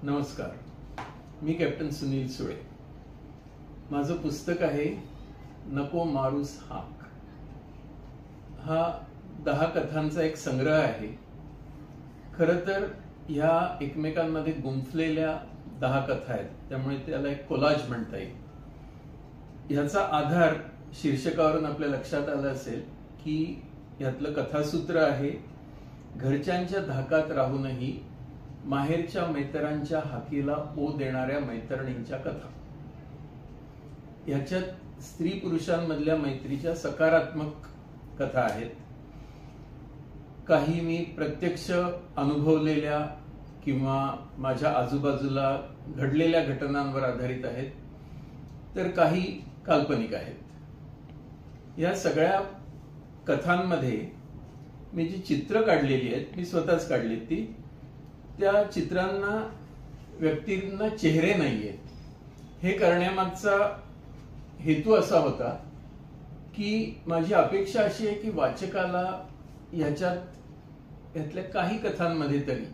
नमस्कार, मी कॅप्टन सुनील सुळे. माझं पुस्तक आहे नको मारूस हाक. हा 10 कथांचा एक संग्रह आहे. खरं तर ह्या एकमेकांमध्ये गुंफलेल्या 10 कथा आहेत, त्यामुळे त्याला एक कोलाज म्हणता येईल. ह्याचा आधार शीर्षकावरून आपल्या लक्षात आलं असेल की ह्यातलं कथासूत्र आहे घरच्यांच्या धाकात राहूनही माहेरच्या मैत्रिणींच्या हाकीला ओ देणाऱ्या मैत्रिणींच्या कथा. याच्यात स्त्री पुरुषांमधल्या मैत्रीच्या सकारात्मक कथा आहेत. काही मी प्रत्यक्ष अनुभवलेल्या किंवा माझ्या आजूबाजूला घडलेल्या घटनांवर आधारित आहेत, तर काही काल्पनिक आहेत. या सगळ्या कथांमध्ये मी जी चित्र काढलेली आहेत, मी स्वतःच काढली ती. त्या चित्रांना व्यक्तींना चेहरे नाहीयेत. हे करण्यामागचा हेतू असा होता की माझी अपेक्षा अशी आहे की वाचकाला यातल्या काही कथांमध्ये तरी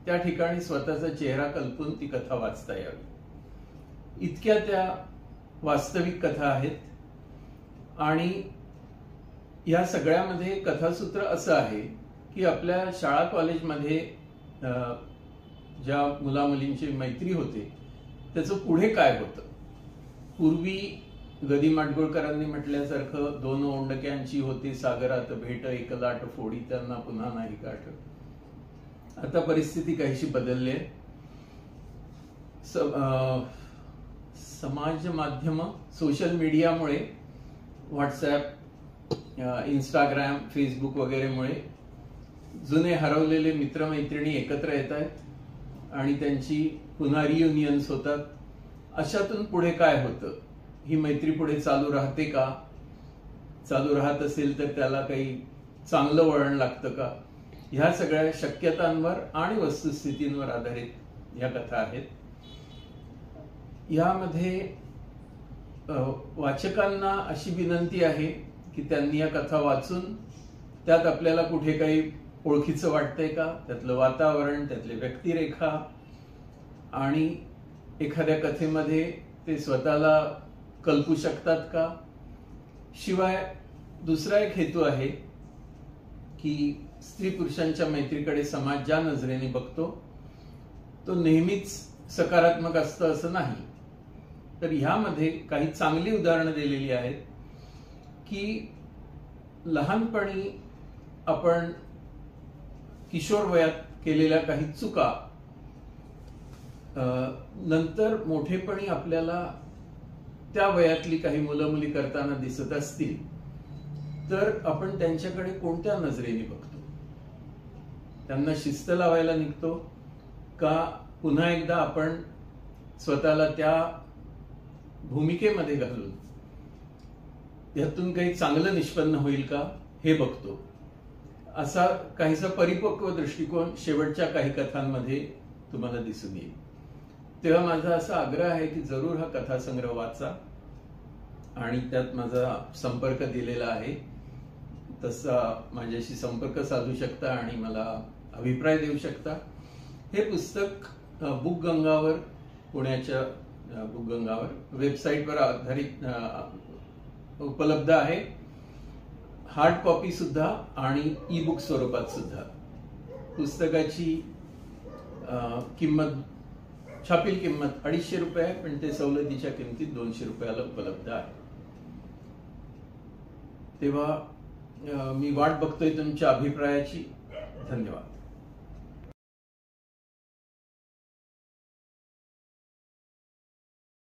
त्या ठिकाणी स्वतःचा चेहरा कल्पून ती कथा वाचता यावी. इतक्या त्या वास्तविक कथा आहेत. आणि या सगळ्यामध्ये कथासूत्र असं आहे की आपल्या शाळा कॉलेजमध्ये ज्या मुला मुलींची मैत्री होते त्याचं पुढे काय होतं. पूर्वी गदी माडगुळकरांनी म्हटल्यासारखं दोन ओंडक्यांची होती सागरात भेट, एक लाट फोडी त्यांना पुन्हा नाही गाठ. आता परिस्थिती काहीशी बदलली आहे. समाज माध्यम, सोशल मीडियामुळे, व्हॉट्सॲप, इंस्टाग्राम, फेसबुक वगैरेमुळे जुने हरवलेले मित्रमैत्रिणी एकत्र येत आहेत आणि त्यांची पुन्हा रियुनियन्स होतात. अशातून पुढे काय होतं, ही मैत्री पुढे चालू राहते का, चालू राहत असेल तर त्याला काही चांगलं वळण लागतं का, ह्या सगळ्या शक्यतांवर आणि वस्तुस्थितींवर आधारित ह्या कथा आहेत. यामध्ये वाचकांना अशी विनंती आहे की त्यांनी या कथा वाचून त्यात आपल्याला कुठे काही ओळखीचं वाटतंय का, त्यातलं वातावरण, त्यातले व्यक्तिरेखा आणि एखाद्या कथेमध्ये ते स्वतःला कल्पू शकतात का. शिवाय दुसरा एक हेतू आहे की स्त्री पुरुषांच्या मैत्रीकडे समाज ज्या नजरेने बघतो तो नेहमीच सकारात्मक असतं असं नाही. तर ह्यामध्ये काही चांगली उदाहरणं दिलेली आहेत की लहानपणी आपण किशोर वयात केलेल्या काही चुका नंतर मोठेपणी आपल्याला त्या वयातली काही मुलं मुली करताना दिसत असतील तर आपण त्यांच्याकडे कोणत्या नजरेने बघतो. त्यांना शिस्त लावायला निघतो का पुन्हा एकदा आपण स्वतःला त्या भूमिकेमध्ये घालून यातून काही चांगलं निष्पन्न होईल का हे बघतो. असा काहीसा परिपक्व दृष्टिकोन शेवटच्या काही कथांमध्ये तुम्हाला दिसून येईल. तेव्हा माझा असा आग्रह आहे की जरूर हा कथासंग्रह वाचा आणि त्यात माझा संपर्क दिलेला आहे, तसा माझ्याशी संपर्क साधू शकता आणि मला अभिप्राय देऊ शकता. हे पुस्तक बुक गंगावर, पुण्याच्या बुक गंगावर वेबसाईटवर आधारित उपलब्ध आहे. हार्ड कॉपी सुद्धा आणि ई बुक स्वरूपात सुद्धा. पुस्तकाची किंमत, छापील किंमत 250 रुपये आहे, पण ते सवलतीच्या किमतीत 200 रुपयाला उपलब्ध आहे. तेव्हा मी वाट बघतोय तुमच्या अभिप्रायाची. धन्यवाद.